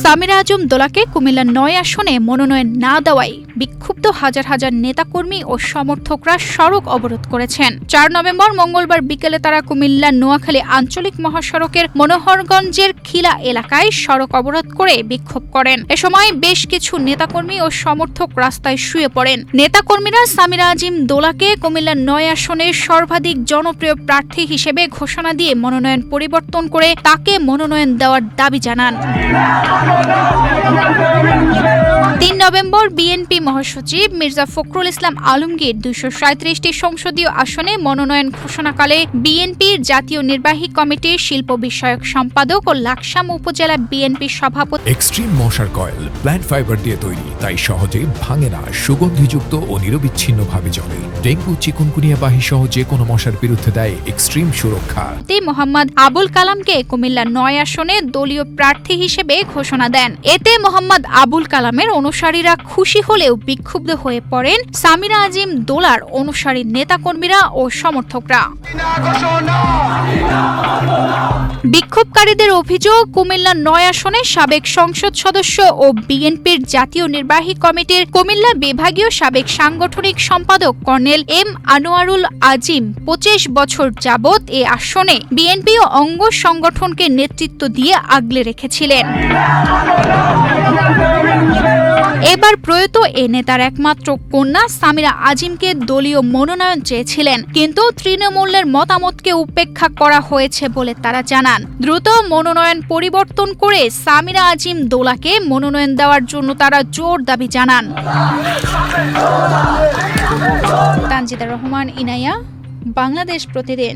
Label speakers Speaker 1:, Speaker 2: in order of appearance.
Speaker 1: সামিরা আজম দোলাকে কুমিল্লা ৯ আসনে মনোনয়ন না দেওয়ায় বিক্ষুব্ধ হাজার হাজার নেতাকর্মী ও সমর্থকরা সড়ক অবরোধ করেছেন। ৪ নভেম্বর মঙ্গলবার বিকেলে তারা কুমিল্লা নোয়াখালী আঞ্চলিক মহাসড়কের মনোহরগঞ্জের খিলা এলাকায় সড়ক অবরোধ করে বিক্ষোভ করেন। এ সময় বেশ কিছু নেতাকর্মী ও সমর্থক রাস্তায় শুয়ে পড়েন। নেতাকর্মীরা সামিরা আজিম দোলাকে কুমিল্লা ৯ আসনের সর্বাধিক জনপ্রিয় প্রার্থী হিসেবে ঘোষণা দিয়ে মনোনয়ন পরিবর্তন করে তাকে মনোনয়ন দেওয়ার দাবি জানান। ৩ নভেম্বর বিএনপি মহাসচিব মির্জা ফখরুল ইসলাম আলমগীর ২৩৭টি সংসদীয় আসনে মনোনয়ন ঘোষণাকালে বিএনপির জাতীয় নির্বাহী কমিটির শিল্প বিষয়ক সম্পাদক ও লাকসাম উপজেলা বিএনপি সভাপতি
Speaker 2: এক্সট্রিম মশার কয়েল প্ল্যান্ট ফাইবার দিয়ে তৈরি, তাই সহজে ভাঙে না, সুগন্ধিযুক্ত ও নিরবিচ্ছিন্নভাবে জ্বলে। ডেঙ্গু, চিকুনগুনিয়া বাহি সহ যে কোনো মশার বিরুদ্ধে দেয় এক্সট্রিম সুরক্ষা।
Speaker 1: মোহাম্মদ আবুল কালামকে কুমিল্লা ৯ আসনে দলীয় প্রার্থী হিসেবে ঘোষণা দেন। এতে মোহাম্মদ আবুল কালামের অনুসারীরা খুশি হলেও বিক্ষুব্ধ হয়ে পড়েন সামিরা আজিম দোলার অনুসারী নেতাকর্মীরা ও সমর্থকরা। বিক্ষোভকারীদের অভিযোগ, কুমিল্লা ৯ আসনে সাবেক সংসদ সদস্য ও বিএনপির জাতীয় নির্বাহী কমিটির কুমিল্লা বিভাগীয় সাবেক সাংগঠনিক সম্পাদক কর্নেল এম আনোয়ারুল আজিম ২৫ বছর যাবৎ এ আসনে বিএনপি ও অঙ্গ সংগঠনকে নেতৃত্ব দিয়ে আগলে রেখেছিলেন। এবার প্রয়াত এ নেতার একমাত্র কন্যা সামিরা আজিমকে দলীয় মনোনয়ন চেয়েছিলেন, কিন্তু তৃণমূলের মতামতকে উপেক্ষা করা হয়েছে বলে তারা জানান। দ্রুত মনোনয়ন পরিবর্তন করে সামিরা আজিম দোলাকে মনোনয়ন দেওয়ার জন্য তারা জোর দাবি জানান। তানজিদা রহমান, ইনায়া, বাংলাদেশ প্রতিদিন।